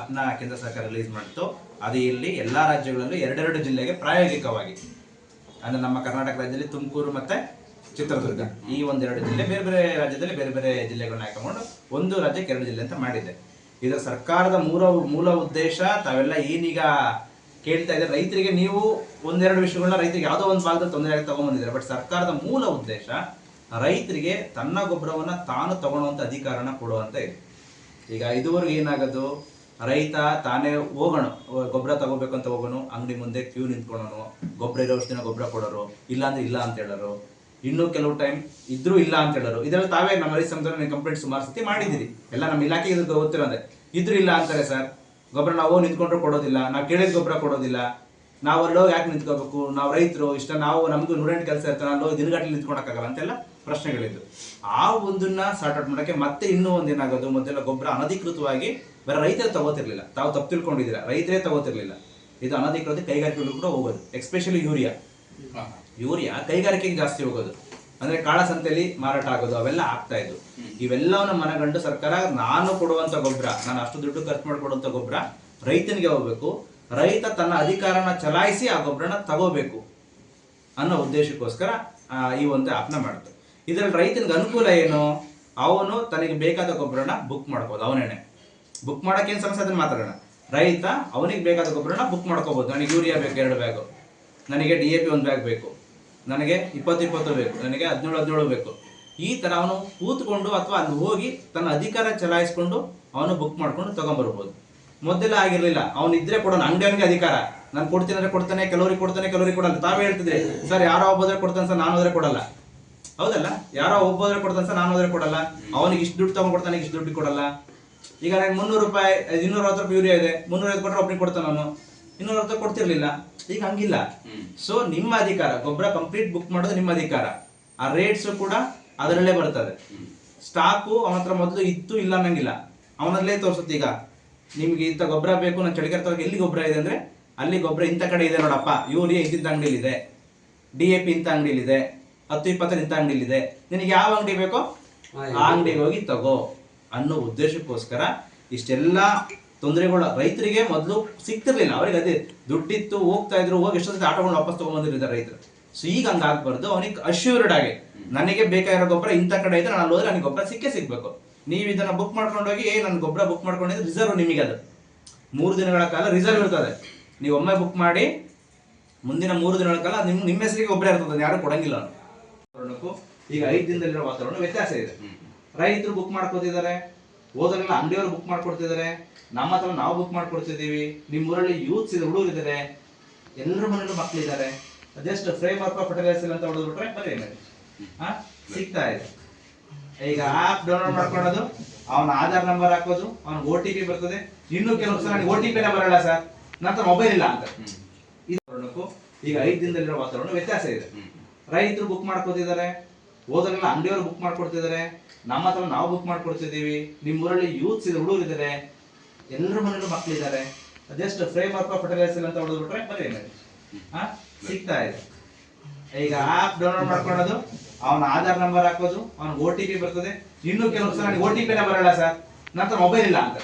ಆಪ್ನ ಕೇಂದ್ರ ಸರ್ಕಾರ ರಿಲೀಸ್ ಮಾಡಿತ್ತು. ಅದು ಇಲ್ಲಿ ಎಲ್ಲಾ ರಾಜ್ಯಗಳಲ್ಲೂ ಎರಡೆರಡು ಜಿಲ್ಲೆಗೆ ಪ್ರಾಯೋಗಿಕವಾಗಿ, ಅಂದ್ರೆ ನಮ್ಮ ಕರ್ನಾಟಕ ರಾಜ್ಯದಲ್ಲಿ ತುಮಕೂರು ಮತ್ತೆ ಚಿತ್ರದುರ್ಗ, ಈ ಒಂದೆರಡು ಜಿಲ್ಲೆ, ಬೇರೆ ಬೇರೆ ರಾಜ್ಯದಲ್ಲಿ ಬೇರೆ ಬೇರೆ ಜಿಲ್ಲೆಗಳನ್ನ ಹಾಕೊಂಡು ಒಂದು ರಾಜ್ಯಕ್ಕೆ 2 ಜಿಲ್ಲೆ ಅಂತ ಮಾಡಿದೆ. ಇದರ ಸರ್ಕಾರದ ಮೂಲ ಉದ್ದೇಶ ತಾವೆಲ್ಲ ಏನೀಗ ಕೇಳ್ತಾ ಇದ್ದಾರೆ, ರೈತರಿಗೆ ನೀವು ಒಂದೆರಡು ವಿಷಯಗಳನ್ನ ರೈತರಿಗೆ ಯಾವುದೋ ಒಂದು ಭಾಗದಲ್ಲಿ ತೊಂದರೆ ಆಗಿ ತಗೊಂಡ್ಬಂದಿದ್ದಾರೆ. ಬಟ್ ಸರ್ಕಾರದ ಮೂಲ ಉದ್ದೇಶ ರೈತರಿಗೆ ತನ್ನ ಗೊಬ್ಬರವನ್ನ ತಾನು ತಗೊಳ್ಳುವಂತ ಅಧಿಕಾರನ ಕೊಡುವಂತ ಇದೆ. ಈಗ ಇದುವರೆಗೂ ಏನಾಗೋದು, ರೈತ ತಾನೇ ಹೋಗೋಣ ಗೊಬ್ಬರ ತಗೋಬೇಕಂತ ಹೋಗೋನು, ಅಂಗಡಿ ಮುಂದೆ ಕ್ಯೂ ನಿಂತ್ಕೊಳ್ಳೋನು, ಗೊಬ್ಬರ ಇರೋಷ್ಟು ದಿನ ಗೊಬ್ಬರ ಕೊಡೋರು, ಇಲ್ಲ ಅಂದ್ರೆ ಇಲ್ಲ ಅಂತ ಹೇಳೋರು, ಇನ್ನೂ ಕೆಲವು ಟೈಮ್ ಇದ್ರೂ ಇಲ್ಲ ಅಂತ ಹೇಳೋರು. ಇದೆಲ್ಲ ತಾವೇ ನಮ್ಮ ರೈತ ಸಂಘದಲ್ಲಿ ಕಂಪ್ಲೇಂಟ್ ಸುಮಾರು ಸತಿ ಮಾಡಿದಿರಿ, ಎಲ್ಲ ನಮ್ಮ ಇಲಾಖೆಗೆ ಗೊತ್ತಿರೋದೆ. ಇದ್ರೂ ಇಲ್ಲ ಅಂತಾರೆ ಸರ್, ಗೊಬ್ಬರ ನಾವು ನಿಂತ್ಕೊಂಡ್ರು ಕೊಡೋದಿಲ್ಲ, ನಾವು ಕೇಳಿದ ಗೊಬ್ಬರ ಕೊಡೋದಿಲ್ಲ, ನಾವು ಅಲ್ಲೋ ಯಾಕೆ ನಿಂತ್ಕೋಬೇಕು, ನಾವು ರೈತರು ಇಷ್ಟ, ನಾವು ನಮಗೂ 108 ಕೆಲಸ ಇರ್ತಾರೆ, ಅಲ್ಲೋ ದಿನಗಟ್ಟಲೆ ನಿಂತ್ಕೊಳಕ್ಕಾಗಲ್ಲ ಅಂತೆಲ್ಲ ಪ್ರಶ್ನೆಗಳಿದ್ದು. ಆ ಒಂದನ್ನ ಸಾರ್ಟ್ ಔಟ್ ಮಾಡೋಕ್ಕೆ ಮತ್ತೆ ಇನ್ನೂ ಒಂದೇನಾಗೋದು, ಮೊದಲೆಲ್ಲ ಗೊಬ್ಬರ ಅನಧಿಕೃತವಾಗಿ ಬೇರೆ ರೈತರೇ ತಗೋತಿರ್ಲಿಲ್ಲ, ತಾವು ತಪ್ಪು ತಿಳ್ಕೊಂಡಿದ್ದೀರಾ, ರೈತರೇ ತಗೋತಿರ್ಲಿಲ್ಲ. ಇದು ಅನಧಿಕೃತ ಕೈಗಾರಿಕೆಗಳು ಕೂಡ ಹೋಗೋದು. ಎಸ್ಪೆಷಲಿ ಯೂರಿಯಾ ಕೈಗಾರಿಕೆಗೆ ಜಾಸ್ತಿ ಹೋಗೋದು, ಅಂದ್ರೆ ಕಾಳ ಸಂತೆಯಲ್ಲಿ ಮಾರಾಟ ಆಗೋದು, ಅವೆಲ್ಲ ಆಗ್ತಾ ಇದ್ದು. ಇವೆಲ್ಲವನ್ನ ಮನಗಂಡು ಸರ್ಕಾರ ನಾನು ಕೊಡುವಂತ ಗೊಬ್ಬರ, ನಾನು ಅಷ್ಟು ದುಡ್ಡು ಖರ್ಚು ಮಾಡಿಕೊಡುವಂತ ಗೊಬ್ಬರ ರೈತನಿಗೆ ಹೋಗ್ಬೇಕು, ರೈತ ತನ್ನ ಅಧಿಕಾರನ ಚಲಾಯಿಸಿ ಆ ಗೊಬ್ಬರನ ತಗೋಬೇಕು ಅನ್ನೋ ಉದ್ದೇಶಕ್ಕೋಸ್ಕರ ಈ ಒಂದು ಆಪ್ನ ಮಾಡುತ್ತೆ. ಇದರಲ್ಲಿ ರೈತನಿಗೆ ಅನುಕೂಲ ಏನು, ಅವನು ತನಗೆ ಬೇಕಾದ ಗೊಬ್ಬರನ ಬುಕ್ ಮಾಡ್ಬೋದು. ಅವನೇನೆ ಬುಕ್ ಮಾಡಕ್ಕೆ ಏನು ಸಮಸ್ಯೆ ಅದನ್ನ ಮಾತಾಡೋಣ. ರೈತ ಅವನಿಗೆ ಬೇಕಾದ ಗೊಬ್ಬರನ ಬುಕ್ ಮಾಡ್ಕೋಬಹುದು. ನನಗೆ ಯೂರಿಯಾ ಬೇಕು 2 ಬ್ಯಾಗು, ನನಗೆ DAP 1 ಬ್ಯಾಗ್ ಬೇಕು, ನನಗೆ 20 ಬೇಕು, ನನಗೆ 17 ಬೇಕು. ಈ ತರ ಅವನು ಕೂತ್ಕೊಂಡು ಅಥವಾ ಅಲ್ಲಿ ಹೋಗಿ ತನ್ನ ಅಧಿಕಾರ ಚಲಾಯಿಸ್ಕೊಂಡು ಅವನು ಬುಕ್ ಮಾಡ್ಕೊಂಡು ತಗೊಂಡ್ಬರ್ಬೋದು. ಮೊದಲೆಲ್ಲ ಆಗಿರ್ಲಿಲ್ಲ, ಅವನು ಇದ್ರೆ ಕೊಡೋಣ, ಅಂಗಡಿಯವನಿಗೆ ಅಧಿಕಾರ, ನಾನು ಕೊಡ್ತೀನಿ ಅಂದ್ರೆ ಕೊಡ್ತಾನೆ, ಕೆಲವರಿಗೆ ಕೊಡ್ತಾನೆ, ಕೆಲವರಿಗೆ ಕೊಡಲ್ಲ. ತಾವೇ ಹೇಳ್ತಿದ್ರೆ ಸರ್ ಯಾರೋ ಒಬ್ಬದ್ರೆ ಕೊಡ್ತಾನೆ ಸರ್, ನಾನು ಹೋದ್ರೆ ಕೊಡಲ್ಲ. ಹೌದಲ್ಲ, ಯಾರೋ ಒಬ್ಬದ್ರೆ ಕೊಡ್ತಾನೆ ಸರ್, ನಾನು ಹೋದ್ರೆ ಕೊಡಲ್ಲ. ಅವನಿಗೆ ಇಷ್ಟು ದುಡ್ಡು ತಗೊಂಡ್ಕೊಡ್ತಾನೆ, ಇಷ್ಟು ದುಡ್ಡು ಕೊಡಲ್ಲ. ಈಗ ನನಗೆ 300 ರೂಪಾಯಿ 250 ರೂಪಾಯಿ ಯೂರಿಯಾ ಇದೆ, 350 ಕೊಟ್ಟರೆ ಒಬ್ಬನಿಗೆ ಕೊಡ್ತಾನೆ, ನಾನು 250 ಕೊಡ್ತಿರ್ಲಿಲ್ಲ. ಈಗ ಹಂಗಿಲ್ಲ. ಸೊ ನಿಮ್ಮ ಅಧಿಕಾರ, ಗೊಬ್ಬರ ಕಂಪ್ಲೀಟ್ ಬುಕ್ ಮಾಡೋದು ನಿಮ್ಮ ಅಧಿಕಾರ. ಆ ರೇಟ್ಸ್ ಕೂಡ ಅದರಲ್ಲೇ ಬರ್ತದೆ. ಸ್ಟಾಕು ಅವನ ಹತ್ರ ಮೊದಲು ಇತ್ತು ಇಲ್ಲ ಅನ್ನಂಗಿಲ್ಲ, ಅವನಲ್ಲೇ ತೋರಿಸುತ್ತೆ. ಈಗ ನಿಮ್ಗೆ ಇಂಥ ಗೊಬ್ಬರ ಬೇಕು, ನಾನು ಚಳಿಗಾಲ ತಗ ಎಲ್ಲಿ ಗೊಬ್ಬರ ಇದೆ ಅಂದ್ರೆ ಅಲ್ಲಿ ಗೊಬ್ಬರ ಇಂಥ ಕಡೆ ಇದೆ ನೋಡಪ್ಪ, ಯೂರಿಯಾ ಇಂಥ ಅಂಗಡಿಲಿದೆ, DAP ಇಂಥ ಅಂಗಡಿಲಿದೆ, 10-20 ಇಂಥ ಅಂಗಡಿಲಿದೆ, ನಿನಗೆ ಯಾವ ಅಂಗಡಿ ಬೇಕೋ ಆ ಅಂಗಡಿಗೆ ಹೋಗಿ ತಗೋ ಅನ್ನೋ ಉದ್ದೇಶಕ್ಕೋಸ್ಕರ ಇಷ್ಟೆಲ್ಲ ತೊಂದರೆಗಳು ರೈತರಿಗೆ ಮೊದಲು ಸಿಗ್ತಿರ್ಲಿಲ್ಲ. ಅವ್ರಿಗೆ ಅದೇ ದುಡ್ಡಿತ್ತು, ಹೋಗ್ತಾ ಇದ್ರು, ಹೋಗಿ ಎಷ್ಟೊಂದು ಆಟೋಗಳನ್ನ ವಾಪಸ್ ತಗೊಂಡ್ಬಂದಿರ್ತಾರೆ ರೈತರು. ಸೊ ಈಗ ಹಂಗಾಗ್ಬಾರ್ದು, ಅವನಿಗೆ ಅಶ್ಯೂರ್ಡ್ ಆಗಿ ನನಗೆ ಬೇಕಾಗಿರೋ ಗೊಬ್ಬರ ಇಂಥ ಕಡೆ ಇದೆ, ನಾನು ಹೋದ್ರೆ ನನಗೆ ಗೊಬ್ಬರ ಸಿಗ್ಬೇಕು. ನೀವು ಇದನ್ನ ಬುಕ್ ಮಾಡ್ಕೊಂಡೋಗಿ ನನ್ನ ಗೊಬ್ಬರ ಬುಕ್ ಮಾಡ್ಕೊಂಡಿದ್ರೆ ರಿಸರ್ವ್ ನಿಮಗೆ, ಅದು 3 ದಿನಗಳ ಕಾಲ ರಿಸರ್ವ್ ಇರ್ತದೆ. ನೀವು ಒಮ್ಮೆ ಬುಕ್ ಮಾಡಿ ಮುಂದಿನ 3 ದಿನಗಳ ಕಾಲ ನಿಮ್ಮ ಹೆಸರಿಗೆ ಗೊಬ್ಬರ ಇರ್ತದೆ, ಯಾರು ಕೊಡಂಗಿಲ್ಲ. ಈಗ 5 ದಿನದಲ್ಲಿರೋ ವಾತಾವರಣ ವ್ಯತ್ಯಾಸ ಇದೆ. ರೈತರು ಬುಕ್ ಮಾಡ್ಕೊತಿದ್ದಾರೆ, ಹೋದ್ರೆಲ್ಲ ಅಂಗಡಿಯವರು ಬುಕ್ ಮಾಡ್ಕೊಡ್ತಿದ್ದಾರೆ, ನಮ್ಮ ಹತ್ರ ನಾವು ಬುಕ್ ಮಾಡ್ಕೊಡ್ತಿದ್ದೀವಿ. ನಿಮ್ಮೂರಲ್ಲಿ ಯೂತ್ಸ್ ಇದೆ, ಹುಡುಗರು ಇದ್ದಾರೆ, ಎಲ್ಲರ ಮನೇಲೂ ಮಕ್ಕಳಿದ್ದಾರೆ. ಜಸ್ಟ್ ಫ್ರೇಮ್ ವರ್ಕ್ ಫರ್ಟಿಲೈಸರ್ ಅಂತ ಹೊಡೆದ್ಬಿಟ್ರೆ ಬರೀ ಸಿಗ್ತಾ ಇದೆ. ಈಗ ಆಪ್ ಡೌನ್ಲೋಡ್ ಮಾಡ್ಕೊಳ್ಳೋದು, ಅವನ ಆಧಾರ್ ನಂಬರ್ ಹಾಕೋದು, ಅವನ OTP ಬರ್ತದೆ. ಇನ್ನು ಕೆಲವು ಸಲ ನನಗೆ OTP ಬರಲ್ಲ ಸರ್, ನಂತರ ಮೊಬೈಲ್ ಇಲ್ಲ ಅಂತ. ಈಗ 5 ದಿನದಲ್ಲಿರೋ ವಾತಾವರಣ ವ್ಯತ್ಯಾಸ ಇದೆ. ರೈತರು ಬುಕ್ ಮಾಡ್ಕೊತಿದ್ದಾರೆ, ಹೋದ್ರೆಲ್ಲ ಅಂಗಡಿಯವರು ಬುಕ್ ಮಾಡ್ಕೊಡ್ತಿದ್ದಾರೆ, ನಮ್ಮ ಹತ್ರ ನಾವು ಬುಕ್ ಮಾಡ್ಕೊಡ್ತಿದ್ದೀವಿ. ನಿಮ್ಮೂರಲ್ಲಿ ಯೂತ್ಸ್ ಇದೆ, ಹುಡುಗರು ಇದ್ದಾರೆ, ಎಲ್ಲರ ಮನೇಲೂ ಮಕ್ಕಳಿದ್ದಾರೆ. ಜಸ್ಟ್ ಫ್ರೇಮ್ ವರ್ಕ್ ಫರ್ಟಿಲೈಸರ್ ಅಂತ ಹೊಡೆದ್ಬಿಟ್ರೆ ಬರೀ ಸಿಗ್ತಾ ಇದೆ. ಈಗ ಆಪ್ ಡೌನ್ಲೋಡ್ ಮಾಡ್ಕೊಳ್ಳೋದು, ಅವನ ಆಧಾರ್ ನಂಬರ್ ಹಾಕೋದು, ಅವನ OTP ಬರ್ತದೆ. ಇನ್ನು ಕೆಲವು ಸಲ ನನಗೆ OTP ಬರಲ್ಲ ಸರ್, ನಂತರ ಮೊಬೈಲ್ ಇಲ್ಲ ಅಂತ.